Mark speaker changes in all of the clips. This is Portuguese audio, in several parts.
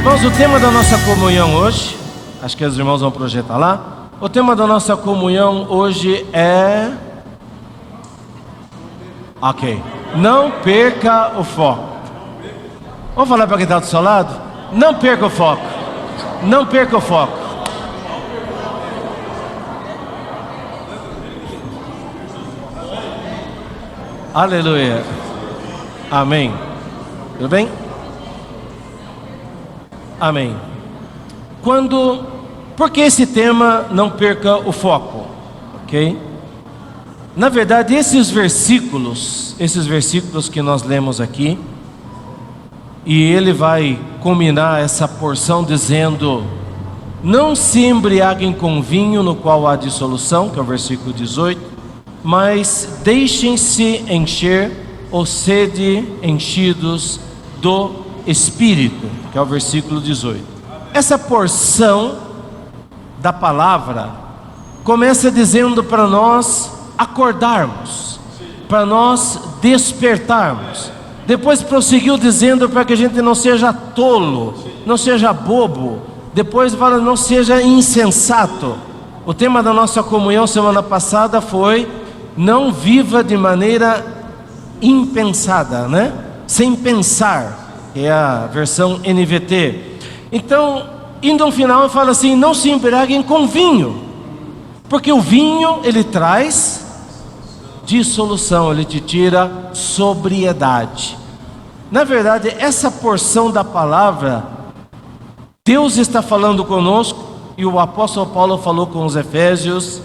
Speaker 1: Irmãos, o tema da nossa comunhão hoje, acho que os irmãos vão projetar lá. O tema da nossa comunhão hoje é... Ok. Não perca o foco. Vamos falar para quem está do seu lado? Não perca o foco. Não perca o foco. Aleluia. Amém. Tudo bem? Amém. Por que esse tema, não perca o foco? Ok? Na verdade, esses versículos que nós lemos aqui, e ele vai combinar essa porção dizendo: não se embriaguem com vinho no qual há dissolução, que é o versículo 18, mas deixem-se encher ou sede enchidos do Espírito, que é o versículo 18. Essa porção da palavra começa dizendo para nós acordarmos, para nós despertarmos. Depois prosseguiu dizendo para que a gente não seja tolo, não seja bobo. Depois fala, não seja insensato. O tema da nossa comunhão semana passada foi: não viva de maneira impensada, né? Sem pensar, que é a versão NVT. Então, indo ao final, fala assim: não se embriaguem com vinho, porque o vinho, ele traz dissolução, ele te tira sobriedade. Na verdade, essa porção da palavra, Deus está falando conosco, e o apóstolo Paulo falou com os Efésios,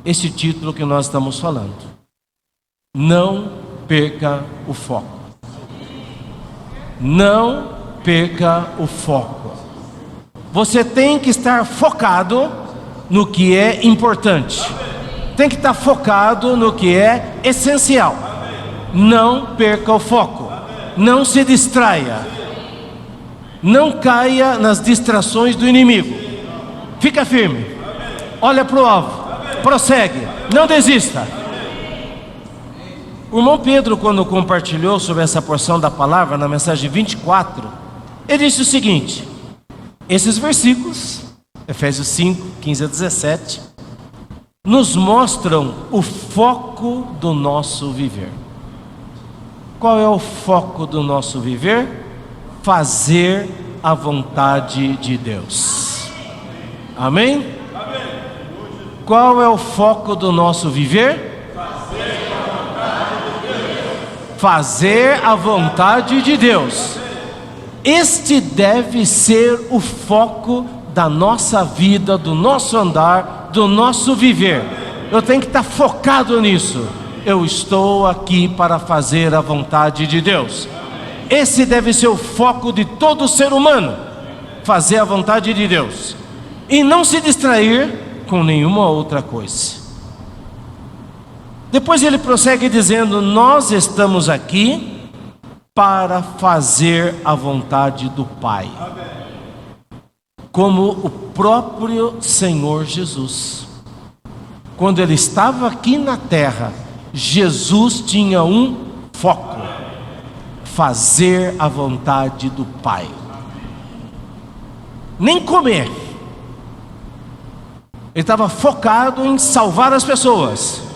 Speaker 1: esse título que nós estamos falando: não perca o foco. Não perca o foco. Você tem que estar focado no que é importante. Tem que estar focado no que é essencial. Não perca o foco. Não se distraia. Não caia nas distrações do inimigo. Fica firme. Olha para o alvo. Prossegue. Não desista. O irmão Pedro, quando compartilhou sobre essa porção da palavra, na mensagem 24, ele disse o seguinte: esses versículos, Efésios 5, 15 a 17, nos mostram o foco do nosso viver. Qual é o foco do nosso viver? Fazer a vontade de Deus. Amém? Qual é o foco do nosso viver? Fazer a vontade de Deus. Este deve ser o foco da nossa vida, do nosso andar, do nosso viver. Eu tenho que estar focado nisso. Eu estou aqui para fazer a vontade de Deus. Esse deve ser o foco de todo ser humano: fazer a vontade de Deus, e não se distrair com nenhuma outra coisa. Depois ele prossegue dizendo: nós estamos aqui para fazer a vontade do Pai, como o próprio Senhor Jesus. Quando ele estava aqui na terra, Jesus tinha um foco: fazer a vontade do Pai. Nem comer. Ele estava focado em salvar as pessoas.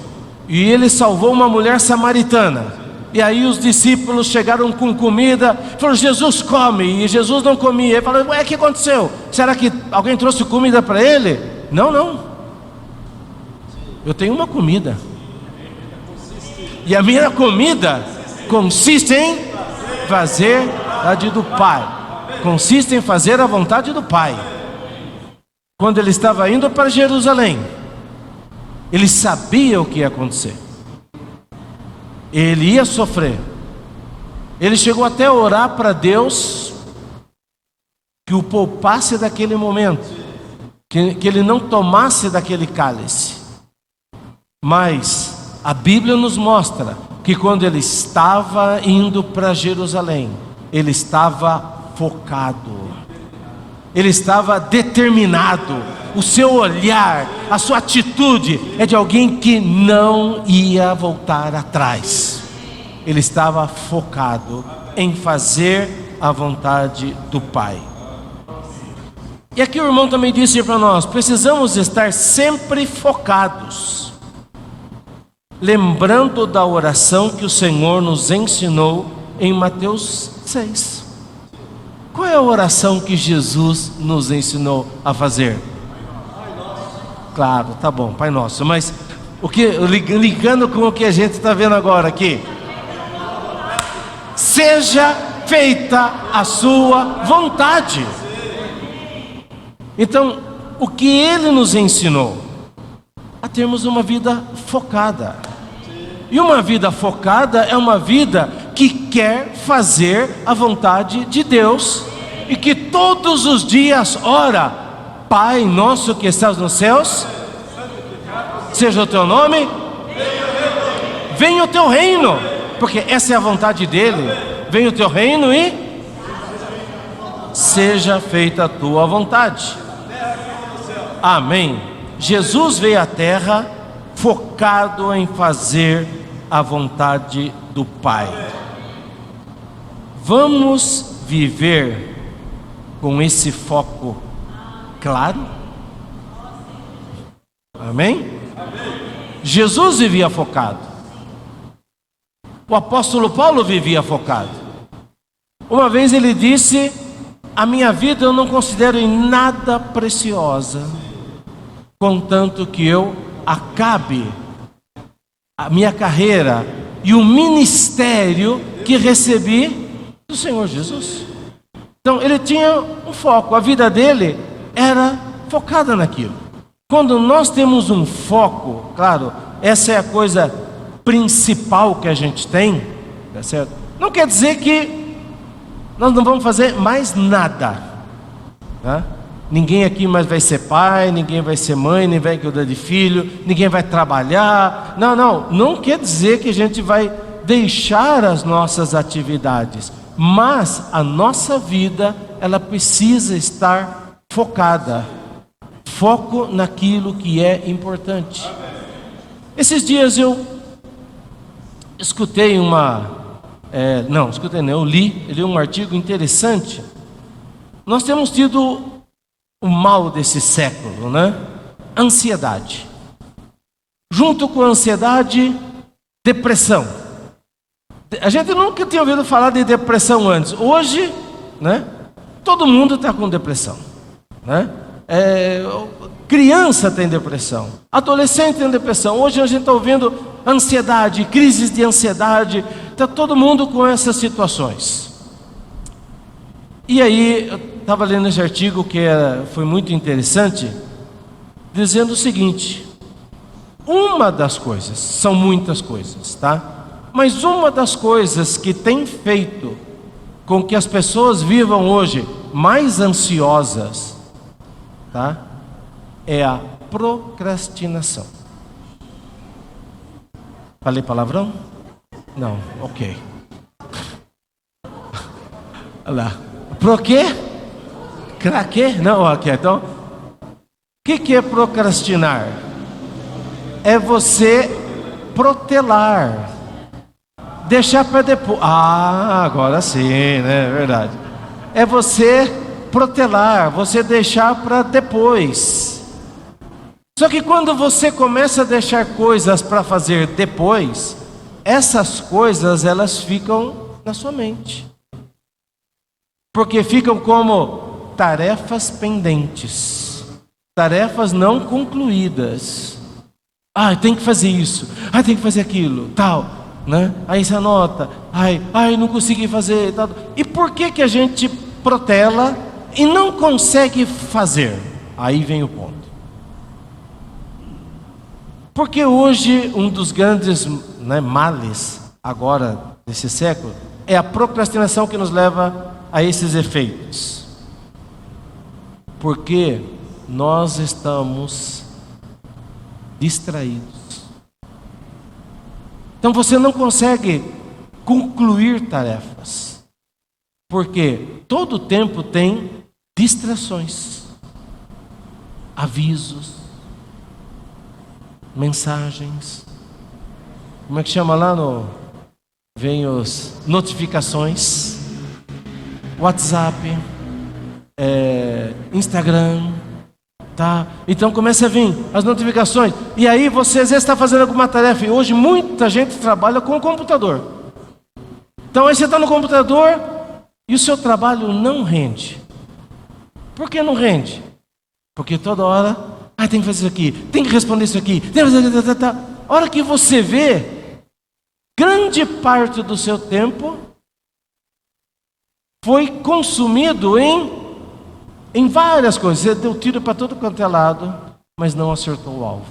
Speaker 1: E ele salvou uma mulher samaritana. E aí os discípulos chegaram com comida, falaram: Jesus, come. E Jesus não comia. Ele falou: ué, o que aconteceu? Será que alguém trouxe comida para ele? Não. Eu tenho uma comida. E a minha comida consiste em fazer a vontade do Pai. Consiste em fazer a vontade do Pai. Quando ele estava indo para Jerusalém, ele sabia o que ia acontecer. Ele ia sofrer. Ele chegou até a orar para Deus que o poupasse daquele momento, que ele não tomasse daquele cálice. Mas a Bíblia nos mostra que quando ele estava indo para Jerusalém, ele estava focado. Ele estava determinado. O seu olhar, a sua atitude é de alguém que não ia voltar atrás. Ele estava focado em fazer a vontade do Pai. E aqui o irmão também disse para nós: precisamos estar sempre focados, lembrando da oração que o Senhor nos ensinou em Mateus 6. Qual é a oração que Jesus nos ensinou a fazer? Claro, tá bom, Pai Nosso, mas o que, ligando com o que a gente está vendo agora aqui: seja feita a sua vontade. Então, o que Ele nos ensinou? A termos uma vida focada. E uma vida focada é uma vida que quer fazer a vontade de Deus, e que todos os dias ora: Pai nosso que estás nos céus, seja o teu nome, venha o teu reino, porque essa é a vontade dele. Venha o teu reino e seja feita a tua vontade. Amém. Jesus veio à terra focado em fazer a vontade do Pai. Vamos viver com esse foco claro? Amém? Jesus vivia focado. O apóstolo Paulo vivia focado. Uma vez ele disse: a minha vida eu não considero em nada preciosa, contanto que eu acabe a minha carreira e o ministério que recebi do Senhor Jesus. Então ele tinha um foco, a vida dele era focada naquilo. Quando nós temos um foco, claro, essa é a coisa principal que a gente tem, tá certo? Não quer dizer que nós não vamos fazer mais nada, tá? Ninguém aqui mais vai ser pai, ninguém vai ser mãe, nem vai cuidar de filho, ninguém vai trabalhar. Não quer dizer que a gente vai deixar as nossas atividades, mas a nossa vida, ela precisa estar focada. Foco naquilo que é importante. Esses dias eu escutei eu li um artigo interessante. Nós temos tido o mal desse século, né? Ansiedade. Junto com a ansiedade, depressão. A gente nunca tinha ouvido falar de depressão antes. Hoje, né? Todo mundo está com depressão, né? Criança tem depressão, adolescente tem depressão. Hoje a gente está ouvindo ansiedade, crises de ansiedade. Está todo mundo com essas situações. E aí eu estava lendo esse artigo que foi muito interessante, dizendo o seguinte: uma das coisas, são muitas coisas, tá? Mas uma das coisas que tem feito com que as pessoas vivam hoje mais ansiosas, tá? É a procrastinação. Falei palavrão? Não, ok. Olha lá. Pro quê? Craquê? Não, ok. Então, o que é procrastinar? É você protelar, deixar para depois. Ah, agora sim, né? É verdade. É você protelar, você deixar para depois. Só que quando você começa a deixar coisas para fazer depois, essas coisas elas ficam na sua mente, porque ficam como tarefas pendentes, tarefas não concluídas. Tem que fazer isso, tem que fazer aquilo, tal, né? Aí você anota, não consegui fazer, tal. E por que a gente protela e não consegue fazer? Aí vem o ponto. Porque hoje um dos grandes, males agora desse século é a procrastinação que nos leva a esses efeitos. Porque nós estamos distraídos. Então você não consegue concluir tarefas, porque todo tempo tem distrações, avisos, mensagens. Como é que chama lá vem os notificações, WhatsApp, Instagram, tá? Então começa a vir as notificações. E aí você às vezes está fazendo alguma tarefa. E hoje muita gente trabalha com o computador. Então aí você está no computador e o seu trabalho não rende. Por que não rende? Porque toda hora, tem que fazer isso aqui, tem que responder isso aqui, tem que fazer... Tá. A hora que você vê, grande parte do seu tempo foi consumido em várias coisas. Você deu tiro para todo quanto é lado, mas não acertou o alvo.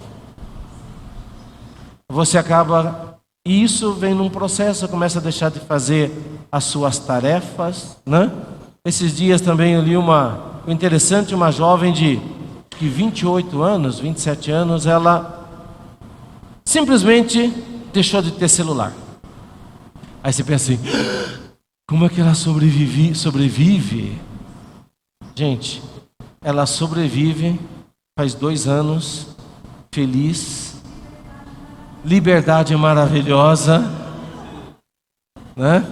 Speaker 1: Você acaba... E isso vem num processo, começa a deixar de fazer as suas tarefas, né? Esses dias também eu li interessante, uma jovem de 28 anos, 27 anos, ela simplesmente deixou de ter celular. Aí você pensa assim, como é que ela sobrevive? Gente, ela sobrevive faz 2 anos, feliz, liberdade maravilhosa, né?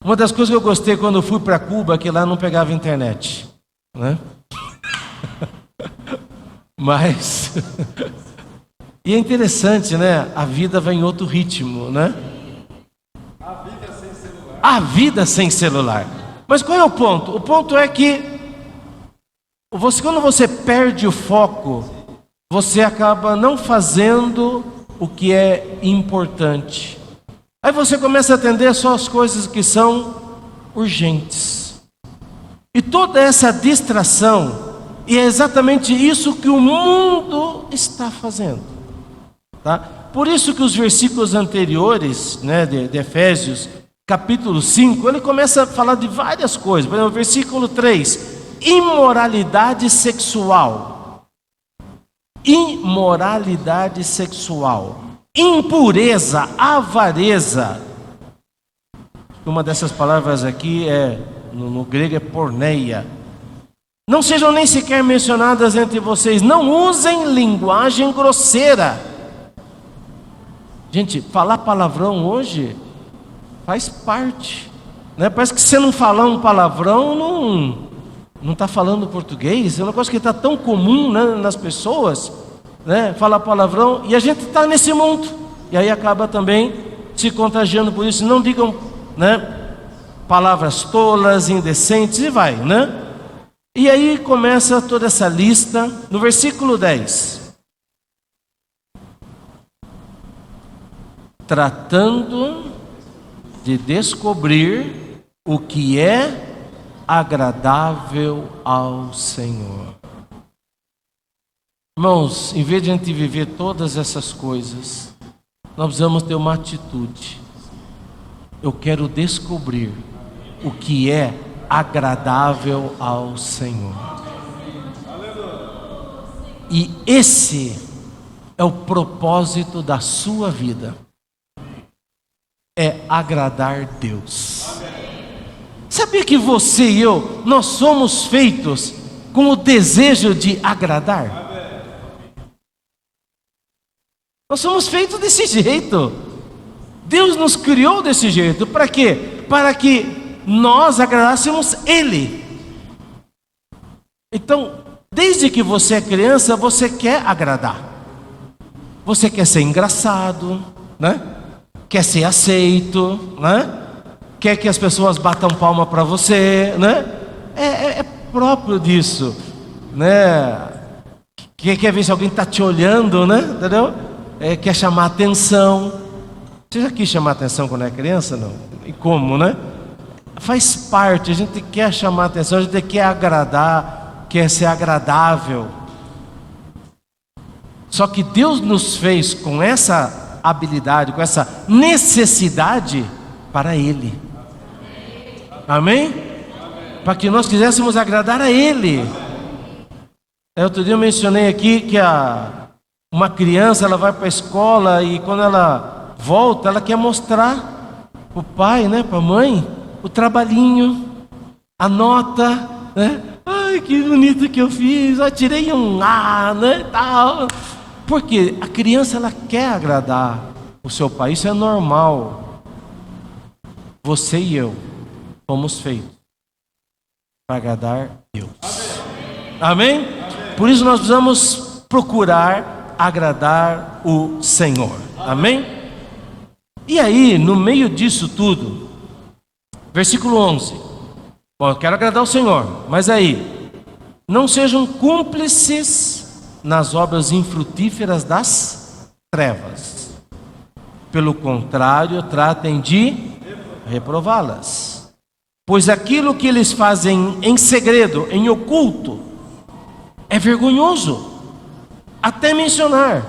Speaker 1: Uma das coisas que eu gostei quando eu fui para Cuba é que lá não pegava internet, né? Mas e é interessante, né? A vida vai em outro ritmo, né? A vida sem celular. Mas qual é o ponto? O ponto é que quando você perde o foco, você acaba não fazendo o que é importante. Aí você começa a atender só as coisas que são urgentes. E toda essa distração, e é exatamente isso que o mundo está fazendo, tá? Por isso que os versículos anteriores, né, de Efésios, capítulo 5, ele começa a falar de várias coisas. Por exemplo, versículo 3, imoralidade sexual. Imoralidade sexual, impureza, avareza. Uma dessas palavras aqui no grego é porneia. Não sejam nem sequer mencionadas entre vocês. Não usem linguagem grosseira. Gente, falar palavrão hoje faz parte, né? Parece que se você não falar um palavrão, não está falando português. É uma coisa que está tão comum, né, nas pessoas, né, falar palavrão, e a gente está nesse mundo, e aí acaba também se contagiando por isso. Não digam, né, palavras tolas, indecentes, e vai, né? E aí começa toda essa lista no versículo 10. Tratando de descobrir o que é agradável ao Senhor. Irmãos, em vez de a gente viver todas essas coisas, nós precisamos ter uma atitude. Eu quero descobrir o que é agradável ao Senhor. E esse é o propósito da sua vida. É agradar Deus. Sabia que você e eu, nós somos feitos com o desejo de agradar? Nós somos feitos desse jeito. Deus nos criou desse jeito. Para quê? Para que nós agradássemos Ele. Então, desde que você é criança, você quer agradar. Você quer ser engraçado, né? Quer ser aceito, né? Quer que as pessoas batam palma para você, né? É próprio disso, né? Quer ver se alguém está te olhando, né? Entendeu? Quer chamar atenção. Você já quis chamar atenção quando é criança? Não? E como, né? Faz parte, a gente quer chamar atenção, a gente quer agradar, quer ser agradável. Só que Deus nos fez com essa habilidade, com essa necessidade para Ele. Amém? Para que nós quiséssemos agradar a Ele. Outro dia eu mencionei aqui que uma criança, ela vai para a escola e quando ela volta, ela quer mostrar para o pai, né, para a mãe, o trabalhinho, a nota, né? Ai, que bonito que eu fiz, eu tirei um A, né, tal. Porque a criança, ela quer agradar o seu pai, isso é normal. Você e eu fomos feitos para agradar Deus. Amém? Por isso nós precisamos procurar agradar o Senhor. Amém? E aí, no meio disso tudo, versículo 11. Bom, eu quero agradar o Senhor, mas aí, não sejam cúmplices nas obras infrutíferas das trevas. Pelo contrário, tratem de reprová-las. Pois aquilo que eles fazem em segredo, em oculto, é vergonhoso até mencionar.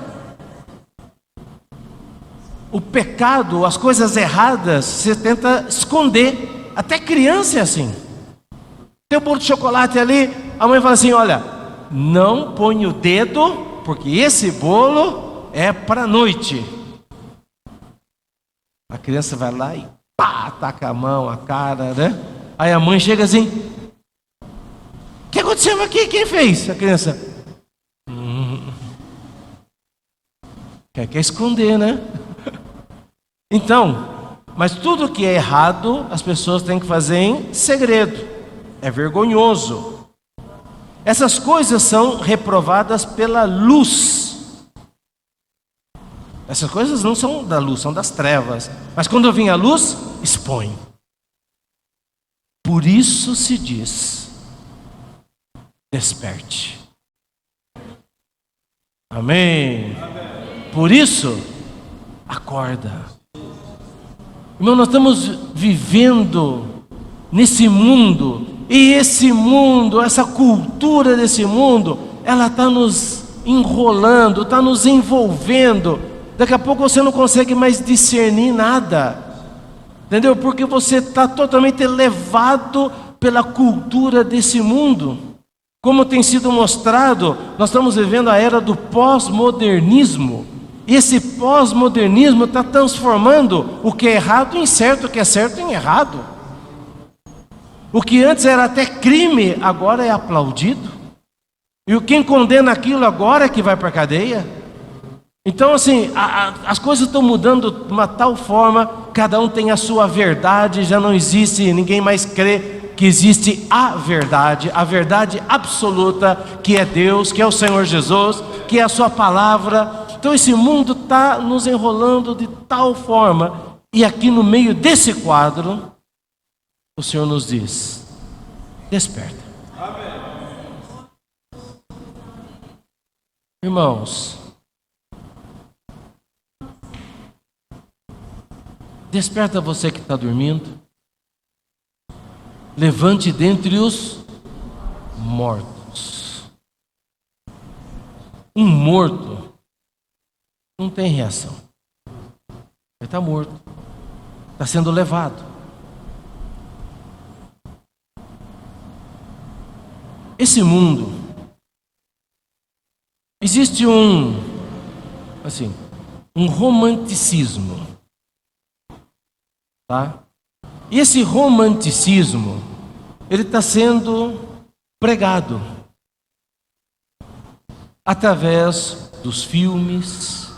Speaker 1: O pecado, as coisas erradas, você tenta esconder. Até criança é assim. Tem um bolo de chocolate ali, a mãe fala assim: olha, não põe o dedo, porque esse bolo é para a noite. A criança vai lá e pá, taca a mão, a cara, né? Aí a mãe chega assim: o que aconteceu aqui? Quem fez? A criança quer esconder, né? Então, mas tudo que é errado, as pessoas têm que fazer em segredo. É vergonhoso. Essas coisas são reprovadas pela luz. Essas coisas não são da luz, são das trevas. Mas quando vem a luz, expõe. Por isso se diz: desperte. Amém. Por isso, acorda. Irmão, nós estamos vivendo nesse mundo, e esse mundo, essa cultura desse mundo, ela está nos enrolando, está nos envolvendo. Daqui a pouco você não consegue mais discernir nada, entendeu? Porque você está totalmente levado pela cultura desse mundo. Como tem sido mostrado, nós estamos vivendo a era do pós-modernismo. E esse pós-modernismo está transformando o que é errado em certo, o que é certo em errado. O que antes era até crime, agora é aplaudido. E quem condena aquilo agora é que vai para a cadeia. Então assim, as coisas estão mudando de uma tal forma, cada um tem a sua verdade, já não existe, ninguém mais crê que existe a verdade absoluta, que é Deus, que é o Senhor Jesus, que é a sua palavra. Então esse mundo está nos enrolando de tal forma, e aqui no meio desse quadro, o Senhor nos diz: desperta. Amém. Irmãos, desperta você que está dormindo. Levante dentre os mortos. Um morto não tem reação. Ele está morto. Está sendo levado. Esse mundo, existe um romanticismo, tá? E esse romanticismo, ele está sendo pregado através dos filmes,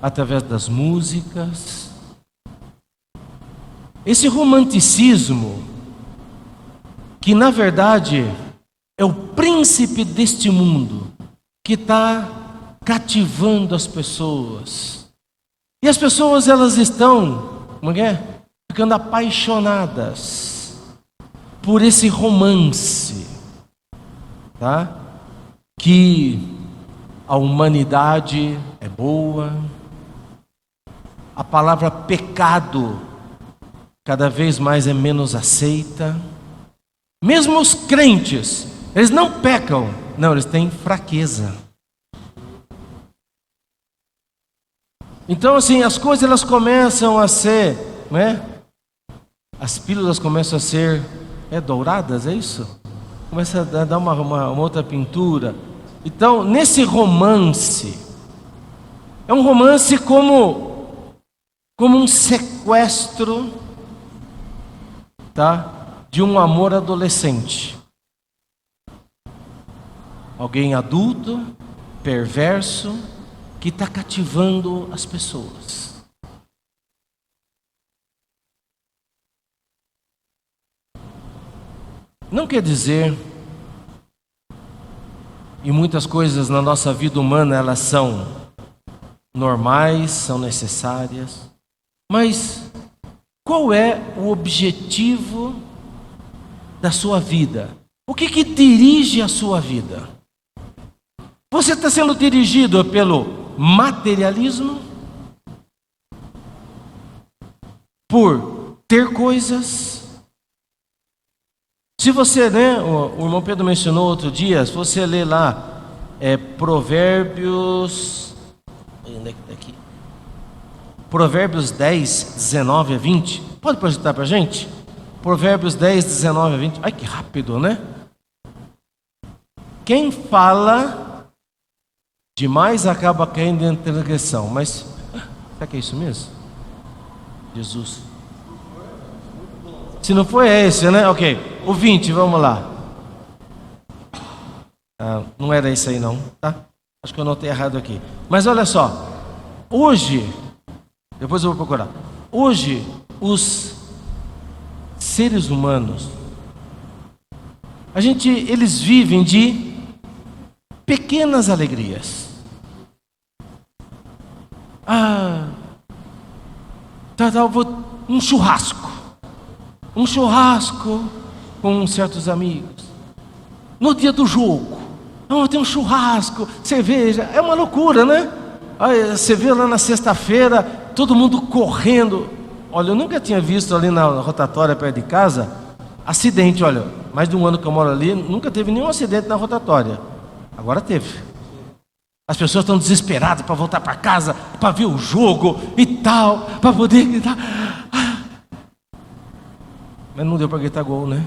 Speaker 1: através das músicas. Esse romanticismo, que na verdade é o príncipe deste mundo, que está cativando as pessoas. E as pessoas, elas estão, como é? Ficando apaixonadas por esse romance, tá? Que a humanidade é boa, a palavra pecado cada vez mais é menos aceita. Mesmo os crentes, eles não pecam, não, eles têm fraqueza. Então assim, as coisas elas começam a ser, não é? As pílulas começam a ser douradas, é isso? Começa a dar uma outra pintura. Então, nesse romance, é um romance como um sequestro, tá? De um amor adolescente. Alguém adulto, perverso, que está cativando as pessoas. Não quer dizer, e muitas coisas na nossa vida humana elas são normais, são necessárias, mas qual é o objetivo da sua vida? O que dirige a sua vida? Você está sendo dirigido pelo materialismo? Por ter coisas? Se você, o irmão Pedro mencionou outro dia, se você ler lá, Provérbios, onde é que está aqui? Provérbios 10, 19 a 20, pode projetar para a gente? Provérbios 10, 19 a 20, ai que rápido, né? Quem fala demais acaba caindo em transgressão, mas, será que é isso mesmo? Jesus. Se não for esse, né? Ok. O 20, vamos lá. Não era esse aí não, tá? Acho que eu anotei errado aqui. Mas olha só. Hoje, depois eu vou procurar. Hoje, os seres humanos, eles vivem de pequenas alegrias. Um churrasco. Um churrasco com certos amigos. No dia do jogo, tem um churrasco, cerveja, é uma loucura, né? Aí, você vê lá na sexta-feira, todo mundo correndo. Olha, eu nunca tinha visto ali na rotatória perto de casa, acidente, olha, mais de um ano que eu moro ali, nunca teve nenhum acidente na rotatória. Agora teve. As pessoas estão desesperadas para voltar para casa, para ver o jogo e tal, para poder gritar. Mas não deu para gritar gol, né?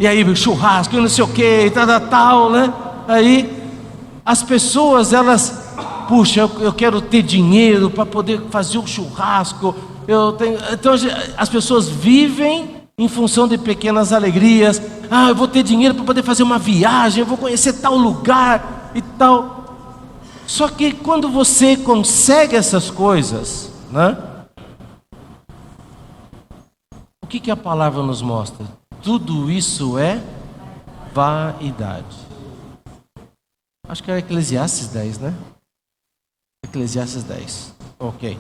Speaker 1: E aí, churrasco, não sei o que, tal, né? Aí, as pessoas, elas, puxa, eu quero ter dinheiro para poder fazer o churrasco. Então, as pessoas vivem em função de pequenas alegrias. Eu vou ter dinheiro para poder fazer uma viagem, eu vou conhecer tal lugar e tal. Só que quando você consegue essas coisas, né? O que a palavra nos mostra? Tudo isso é vaidade. Acho que é Eclesiastes 10, né? Eclesiastes 10. Ok.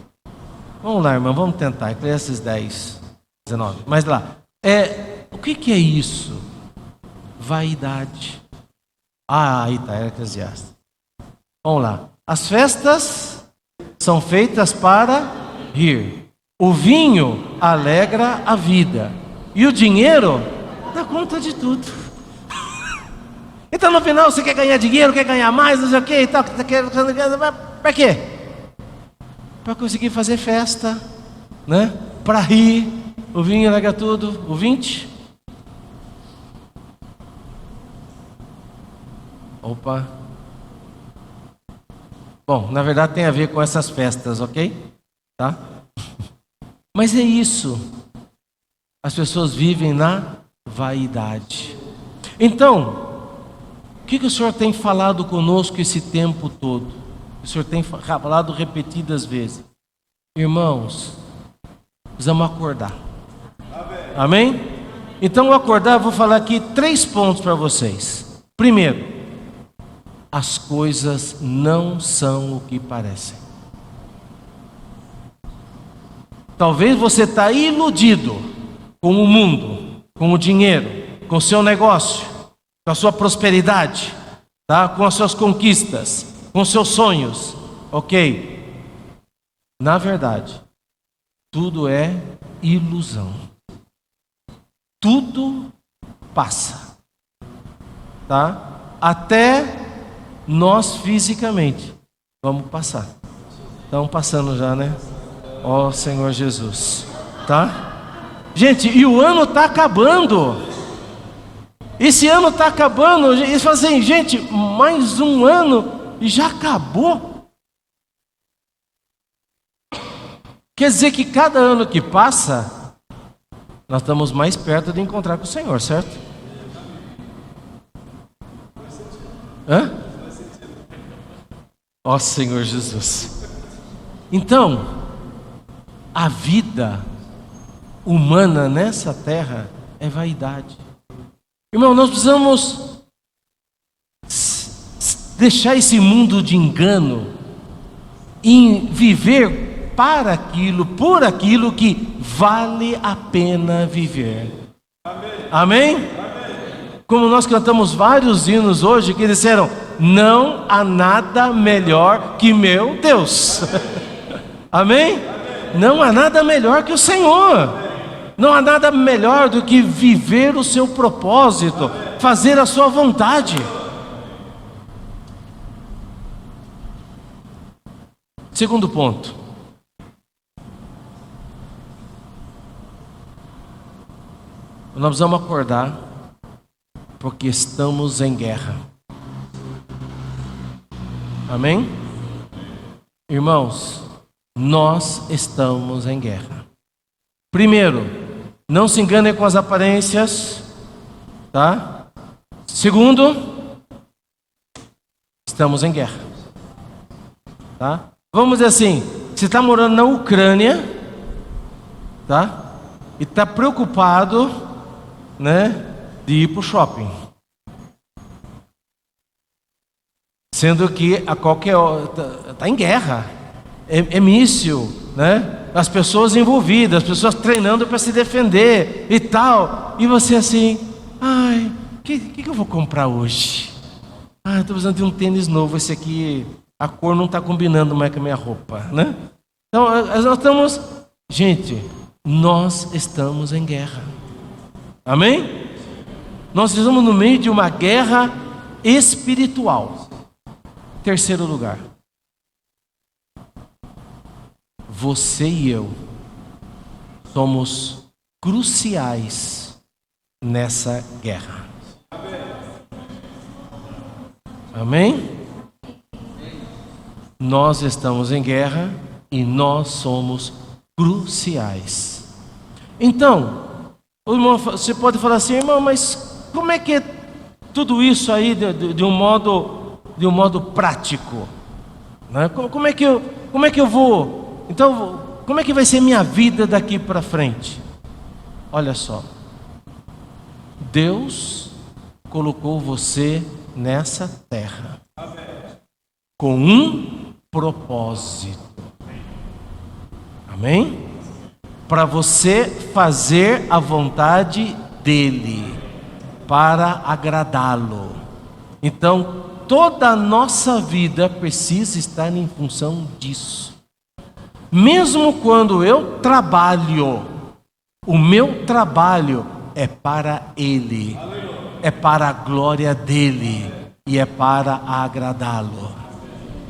Speaker 1: Vamos lá, irmão, vamos tentar. Eclesiastes 10, 19. Mas lá. O que é isso? Vaidade. Aí está, é Eclesiastes. Vamos lá. As festas são feitas para rir. O vinho alegra a vida. E o dinheiro dá conta de tudo. Então no final você quer ganhar dinheiro, quer ganhar mais, não sei o que e tal. Para quê? Para conseguir fazer festa, né? Para rir. O vinho alegra tudo. O 20. Opa. Bom, na verdade tem a ver com essas festas, ok? Tá? Mas é isso. As pessoas vivem na vaidade. Então, o que o Senhor tem falado conosco esse tempo todo? O Senhor tem falado repetidas vezes. Irmãos, precisamos acordar. Amém? Então, ao acordar, eu vou falar aqui 3 pontos para vocês. Primeiro, as coisas não são o que parecem. Talvez você está iludido com o mundo, com o dinheiro, com o seu negócio, com a sua prosperidade, tá? Com as suas conquistas, com os seus sonhos, ok? Na verdade, tudo é ilusão. Tudo passa, tá? Até nós fisicamente vamos passar. Estamos passando já, né? Ó Senhor Jesus, tá? Gente, e o ano está acabando. Esse ano está acabando. Eles falam assim, gente, mais um ano e já acabou. Quer dizer que cada ano que passa, nós estamos mais perto de encontrar com o Senhor, certo? Hã? Ó Senhor Jesus. Então, a vida, humana nessa terra é vaidade. Irmão, nós precisamos deixar esse mundo de engano e viver para aquilo, por aquilo que vale a pena viver. Amém? Amém? Como nós cantamos vários hinos hoje que disseram: não há nada melhor que meu Deus. Amém? Amém? Não há nada melhor que o Senhor. Não há nada melhor do que viver o seu propósito, fazer a sua vontade. Segundo ponto. Nós precisamos acordar, porque estamos em guerra. Amém? Irmãos, nós estamos em guerra. Primeiro, não se enganem com as aparências, tá? Segundo, estamos em guerra, tá? Vamos dizer assim, você está morando na Ucrânia, tá? E está preocupado, né, de ir para o shopping, sendo que a qualquer hora está em guerra, é míssil, né? As pessoas envolvidas, as pessoas treinando para se defender e tal, e você assim, ai, que eu vou comprar hoje? Ah, estou precisando de um tênis novo, esse aqui, a cor não está combinando mais com a minha roupa, né? Então, nós estamos, gente, nós estamos em guerra. Amém? Nós estamos no meio de uma guerra espiritual. Terceiro lugar. Você e eu somos cruciais nessa guerra. Amém? Nós estamos em guerra e nós somos cruciais. Então, você pode falar assim, irmão, mas como é que é tudo isso aí de um modo prático? Né? Como é que eu vou? Então, como é que vai ser minha vida daqui para frente? Olha só, Deus colocou você nessa terra com um propósito. Amém? Para você fazer a vontade dele, para agradá-lo. Então, toda a nossa vida precisa estar em função disso. Mesmo quando eu trabalho, o meu trabalho é para ele, é para a glória dele e é para agradá-lo.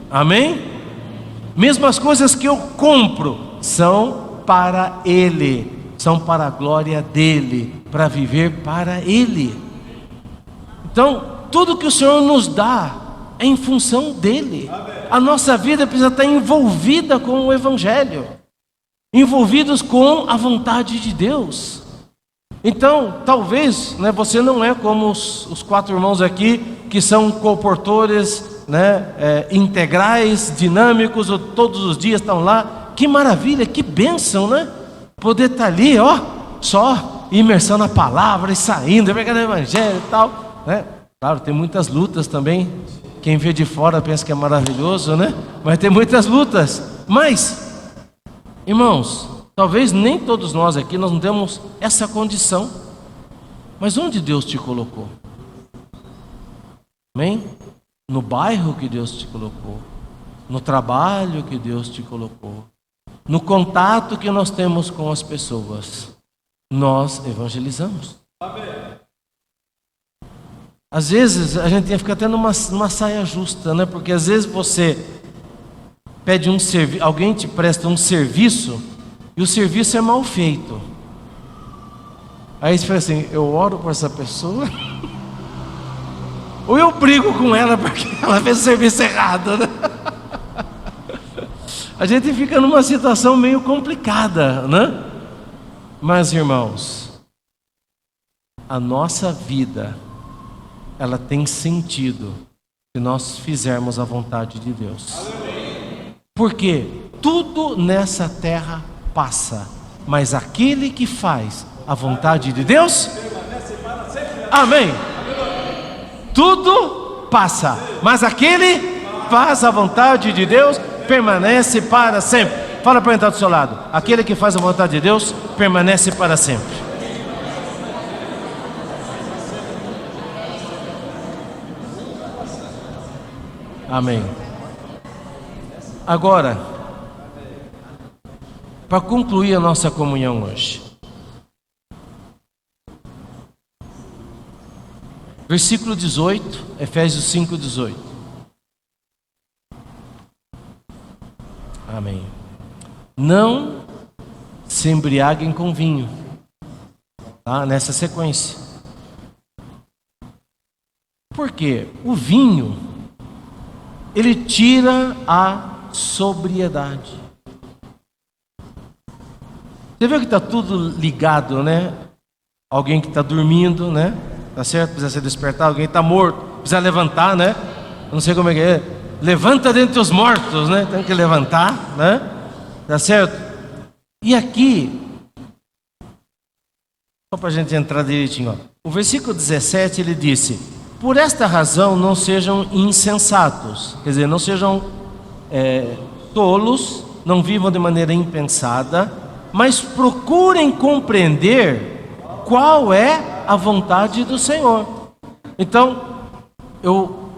Speaker 1: Amém? Mesmo as coisas que eu compro são para ele, são para a glória dele, para viver para ele. Então, tudo que o Senhor nos dá é em função dele. A nossa vida precisa estar envolvida com o Evangelho, envolvidos com a vontade de Deus. Então, talvez, né, você não é como os 4 irmãos aqui, que são comportores, né, integrais, dinâmicos, todos os dias estão lá. Que maravilha, que bênção, né? Poder estar ali, ó, só imersão na palavra e saindo, pregando o Evangelho e tal, né? Claro, tem muitas lutas também. Quem vê de fora pensa que é maravilhoso, né? Mas tem muitas lutas. Mas, irmãos, talvez nem todos nós aqui, nós não temos essa condição. Mas onde Deus te colocou? Amém? No bairro que Deus te colocou, no trabalho que Deus te colocou, no contato que nós temos com as pessoas, nós evangelizamos. Amém. Às vezes a gente fica até numa saia justa, né? Porque às vezes você pede um serviço, alguém te presta um serviço e o serviço é mal feito. Aí você fala assim, eu oro por essa pessoa ou eu brigo com ela porque ela fez o serviço errado, né? A gente fica numa situação meio complicada, né? Mas, irmãos, a nossa vida, ela tem sentido se nós fizermos a vontade de Deus. Porque tudo nessa terra passa, mas aquele que faz a vontade de Deus, amém. Tudo passa, mas aquele que faz a vontade de Deus permanece para sempre. Fala para quem está do seu lado: aquele que faz a vontade de Deus permanece para sempre. Amém. Agora, para concluir a nossa comunhão hoje, versículo 18, Efésios 5:18. Amém. Não se embriaguem com vinho, tá? Nessa sequência. Por quê? O vinho, ele tira a sobriedade. Você viu que está tudo ligado, né? Alguém que está dormindo, né? Tá certo? Precisa ser despertado. Alguém está morto, precisa levantar, né? Não sei como é que é. Levanta dentre os mortos, né? Tem que levantar, né? Tá certo? E aqui, só para a gente entrar direitinho, ó. O versículo 17 ele disse: por esta razão não sejam insensatos, quer dizer, não sejam tolos, não vivam de maneira impensada, mas procurem compreender qual é a vontade do Senhor. Então, eu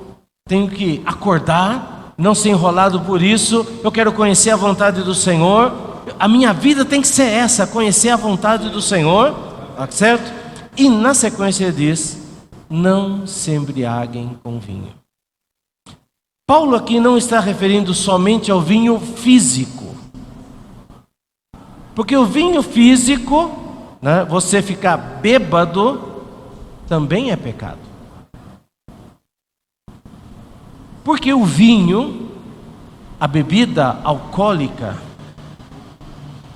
Speaker 1: tenho que acordar, não ser enrolado por isso. Eu quero conhecer a vontade do Senhor. A minha vida tem que ser essa, conhecer a vontade do Senhor, tá certo? E na sequência ele diz: não se embriaguem com vinho. Paulo aqui não está referindo somente ao vinho físico, porque o vinho físico, né, você ficar bêbado, também é pecado. Porque o vinho, a bebida alcoólica,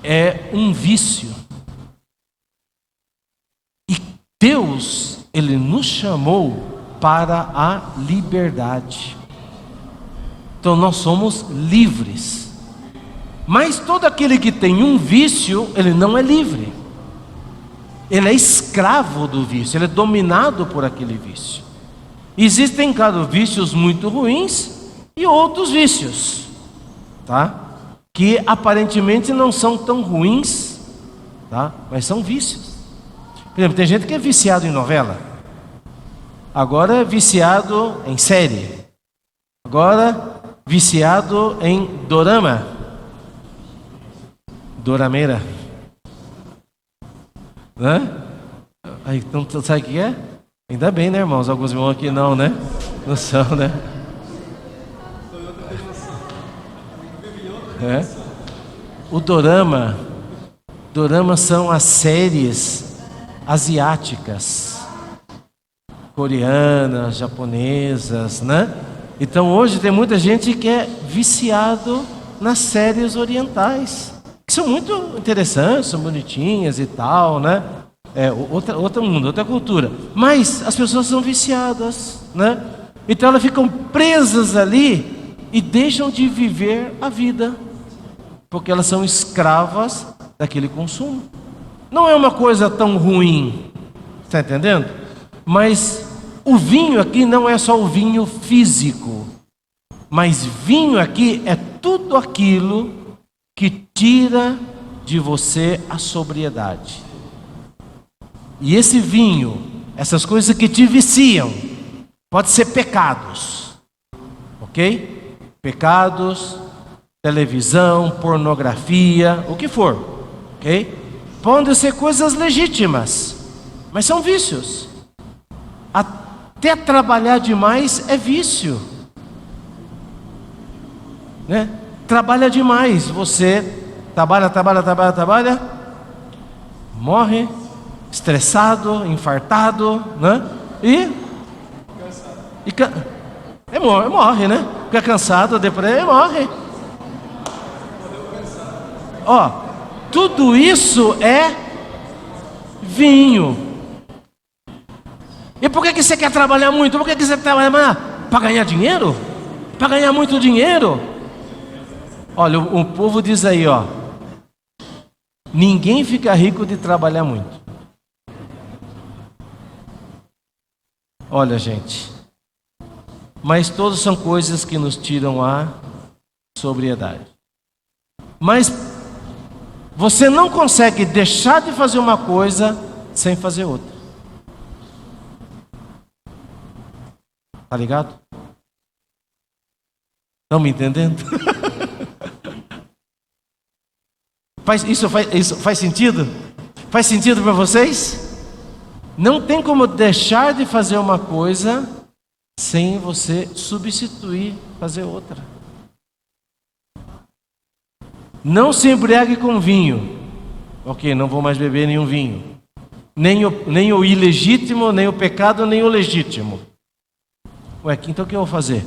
Speaker 1: é um vício. E Deus, Ele nos chamou para a liberdade. Então nós somos livres. Mas todo aquele que tem um vício, ele não é livre. Ele é escravo do vício, ele é dominado por aquele vício. Existem, claro, vícios muito ruins e outros vícios, tá? Que aparentemente não são tão ruins, tá? Mas são vícios. Por exemplo, tem gente que é viciado em novela, agora é viciado em série, agora viciado em dorama, dorameira, né? Aí, então, sabe o que é? Ainda bem, né, irmãos? Alguns irmãos aqui não, né? Não são, né? O dorama são as séries asiáticas, coreanas, japonesas, né? Então hoje tem muita gente que é viciado nas séries orientais, que são muito interessantes, são bonitinhas e tal, né? Outro mundo, outra cultura. Mas as pessoas são viciadas, né? Então elas ficam presas ali e deixam de viver a vida, porque elas são escravas daquele consumo. Não é uma coisa tão ruim, está entendendo? Mas o vinho aqui não é só o vinho físico, mas vinho aqui é tudo aquilo que tira de você a sobriedade. E esse vinho, essas coisas que te viciam, pode ser pecados, ok? Pecados, televisão, pornografia, o que for, ok? Podem ser coisas legítimas, mas são vícios. Até trabalhar demais é vício, né? Trabalha demais, você trabalha, morre estressado, infartado, né? Morre, né? Fica cansado, deprimido, morre. Ó, tudo isso é vinho. E por que você quer trabalhar muito? Por que você trabalha mais? Para ganhar dinheiro? Para ganhar muito dinheiro? Olha, o povo diz aí, ó: Ninguém fica rico de trabalhar muito. Olha, gente, mas todas são coisas que nos tiram a sobriedade. Mas você não consegue deixar de fazer uma coisa sem fazer outra. Tá ligado? Estão me entendendo? Isso faz sentido? Faz sentido para vocês? Não tem como deixar de fazer uma coisa sem você substituir, fazer outra. Não se embriague com vinho. Ok, não vou mais beber nenhum vinho. Nem o ilegítimo, nem o pecado, nem o legítimo. Ué, então o que eu vou fazer?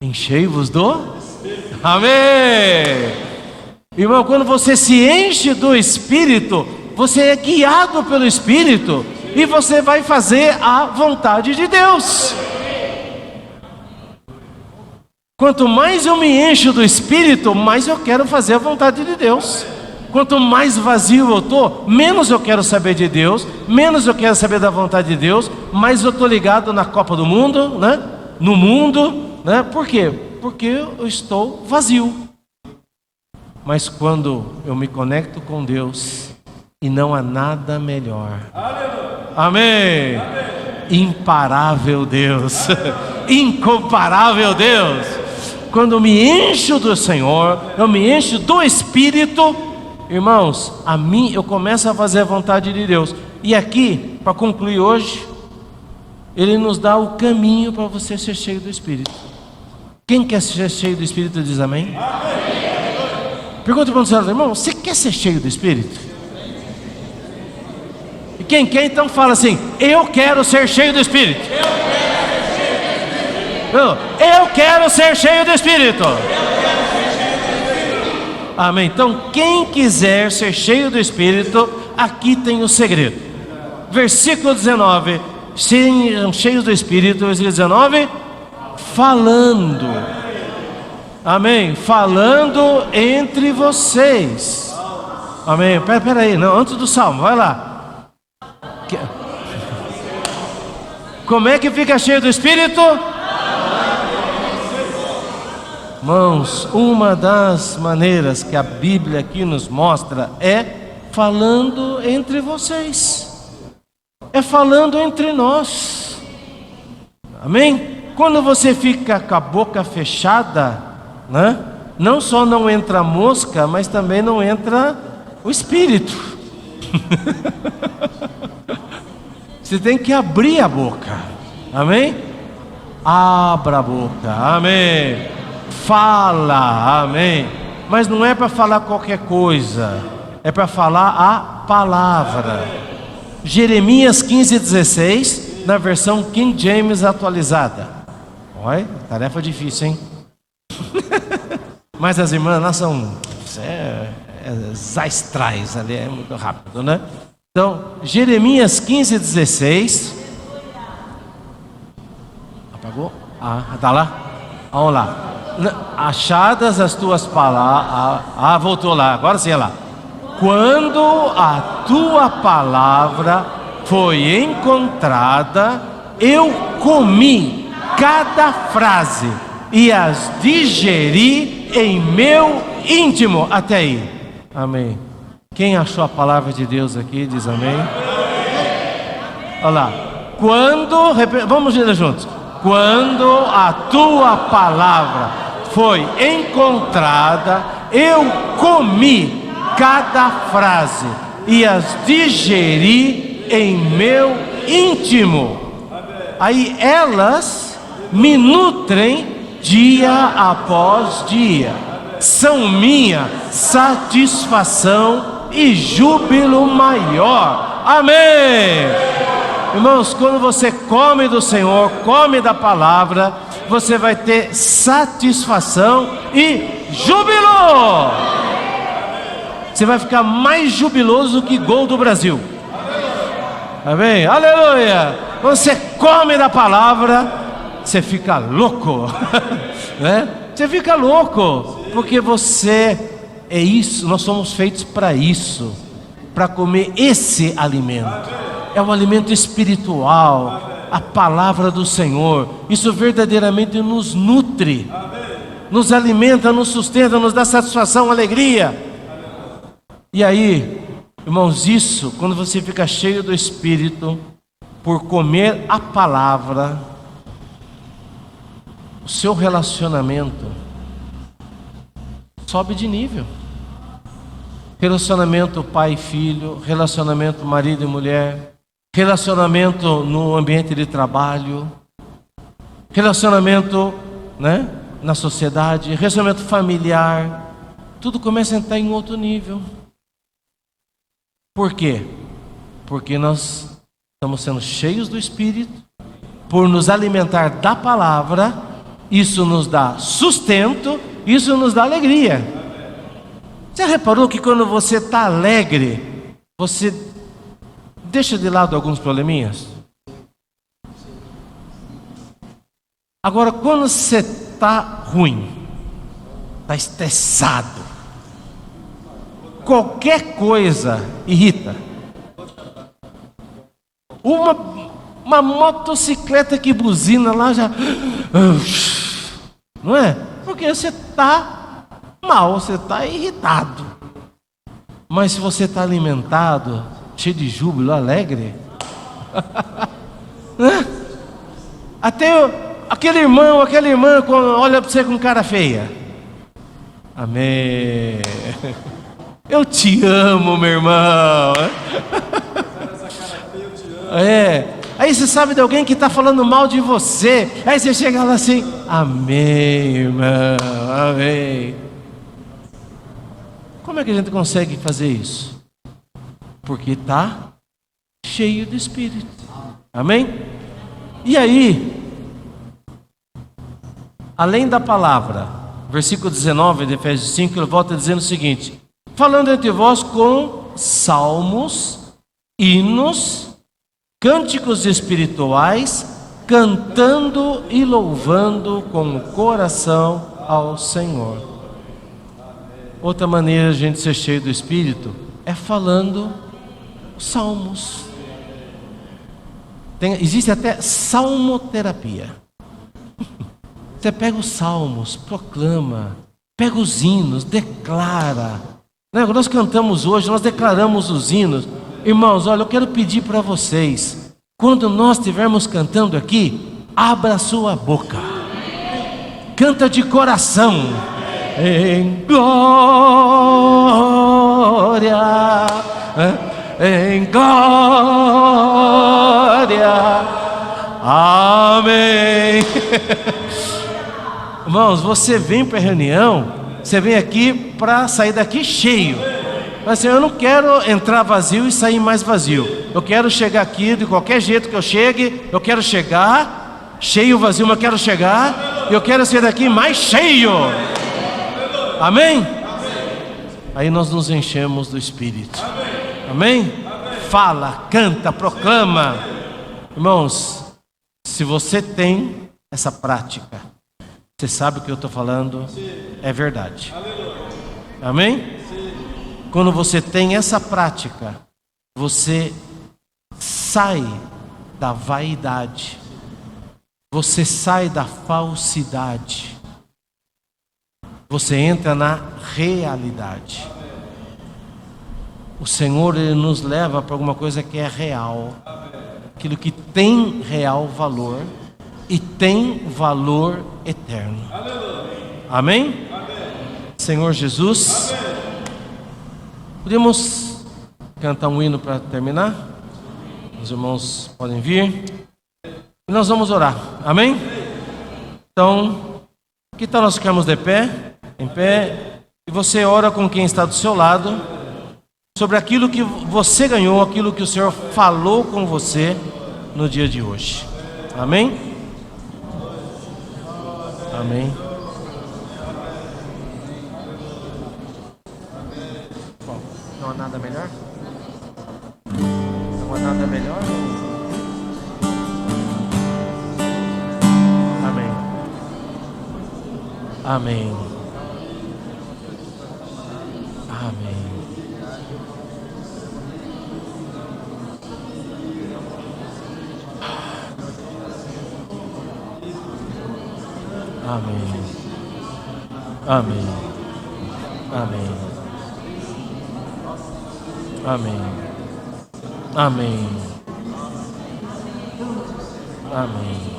Speaker 1: Enchei-vos do? Amém! Irmão, quando você se enche do Espírito, você é guiado pelo Espírito e você vai fazer a vontade de Deus. Quanto mais eu me encho do Espírito, mais eu quero fazer a vontade de Deus. Quanto mais vazio eu estou, menos eu quero saber de Deus, menos eu quero saber da vontade de Deus, mais eu estou ligado na Copa do Mundo, né? No mundo, né? Por quê? Porque eu estou vazio. Mas quando eu me conecto com Deus, e não há nada melhor. Amém. Imparável Deus, incomparável Deus. Quando eu me encho do Senhor, eu me encho do Espírito, irmãos, eu começo a fazer a vontade de Deus. E aqui, para concluir hoje, Ele nos dá o caminho para você ser cheio do Espírito. Quem quer ser cheio do Espírito diz amém? Pergunta para o seu irmão, você quer ser cheio do Espírito? E quem quer então fala assim, eu quero ser cheio do Espírito. Eu quero ser cheio do Espírito. Amém. Então quem quiser ser cheio do Espírito, aqui tem o segredo. Versículo 19, sejam cheios do Espírito. Versículo 19, falando. Amém. Falando entre vocês. Amém. Pera aí, não, antes do salmo, vai lá. Como é que fica cheio do Espírito? Irmãos, uma das maneiras que a Bíblia aqui nos mostra é falando entre vocês. É falando entre nós. Amém? Quando você fica com a boca fechada, né? Não só não entra mosca, mas também não entra o Espírito. Você tem que abrir a boca. Amém? Abra a boca. Amém. Fala. Amém. Mas não é para falar qualquer coisa. É para falar a palavra. Jeremias 15:16, na versão King James atualizada. Olha, tarefa difícil, hein? Mas as irmãs lá são astrais, ali é muito rápido, né? Então, Jeremias 15:16. Apagou? Tá lá? Vamos lá. Achadas as tuas palavras. Voltou lá, agora sim, lá. Quando a tua palavra foi encontrada, eu comi cada frase e as digeri em meu íntimo. Até aí. Amém. Quem achou a palavra de Deus aqui, diz amém. Olha lá. Vamos ler juntos. Quando a tua palavra foi encontrada, eu comi cada frase e as digeri em meu íntimo. Aí elas me nutrem dia após dia. São minha satisfação e júbilo maior. Amém. Irmãos, quando você come do Senhor, come da palavra, você vai ter satisfação e júbilo. Você vai ficar mais jubiloso que gol do Brasil. Amém? Aleluia. Quando você come da palavra, você fica louco. Né? Você fica louco, porque você é isso, nós somos feitos para isso, para comer esse alimento. É o alimento espiritual, a palavra do Senhor. Isso verdadeiramente nos nutre, nos alimenta, nos sustenta, nos dá satisfação, alegria. E aí, irmãos, isso, quando você fica cheio do Espírito, por comer a palavra, o seu relacionamento sobe de nível. Relacionamento pai e filho, relacionamento marido e mulher, relacionamento no ambiente de trabalho, relacionamento, na sociedade, relacionamento familiar, tudo começa a entrar em outro nível. Por quê? Porque nós estamos sendo cheios do Espírito, por nos alimentar da palavra, isso nos dá sustento, isso nos dá alegria. Você reparou que quando você está alegre, você deixa de lado alguns probleminhas? Agora, quando você está ruim, está estressado, qualquer coisa irrita. Uma motocicleta que buzina lá já... Não é? Porque você está mal, você está irritado. Mas se você está alimentado, cheio de júbilo, alegre... Até aquele irmão, aquela irmã olha para você com cara feia. Amém. Eu te amo, meu irmão. Aí você sabe de alguém que está falando mal de você. Aí você chega lá assim: amém, irmão, amém. Como é que a gente consegue fazer isso? Porque está cheio do Espírito. Amém? E aí, além da palavra, versículo 19 de Efésios 5, ele volta dizendo o seguinte: falando entre vós com salmos, hinos, cânticos espirituais, cantando e louvando com o coração ao Senhor. Outra maneira de a gente ser cheio do Espírito é falando salmos. Existe até salmoterapia. Você pega os salmos, proclama, pega os hinos, declara. Nós cantamos hoje, nós declaramos os hinos. Irmãos, olha, eu quero pedir para vocês, quando nós estivermos cantando aqui, abra a sua boca, canta de coração, em glória, em glória, amém. Irmãos, você vem para a reunião, você vem aqui para sair daqui cheio. Mas assim, eu não quero entrar vazio e sair mais vazio. Eu quero chegar aqui de qualquer jeito que eu chegue. Eu quero chegar cheio, vazio, mas eu quero chegar. E eu quero sair daqui mais cheio. Amém? Aí nós nos enchemos do Espírito. Amém? Fala, canta, proclama. Irmãos, se você tem essa prática, você sabe o que eu estou falando é verdade. Amém? Quando você tem essa prática, você sai da vaidade, você sai da falsidade, você entra na realidade. O Senhor, Ele nos leva para alguma coisa que é real, aquilo que tem real valor e tem valor eterno. Amém? Senhor Jesus, podemos cantar um hino para terminar? Os irmãos podem vir. E nós vamos orar. Amém? Então, que tal nós ficarmos de pé? Em pé. E você ora com quem está do seu lado sobre aquilo que você ganhou, aquilo que o Senhor falou com você no dia de hoje. Amém? Amém. Não há nada melhor? Não há nada melhor? Amém. Amém. Amém. Amém. Amém. Amém. Amém. Amém. Amém.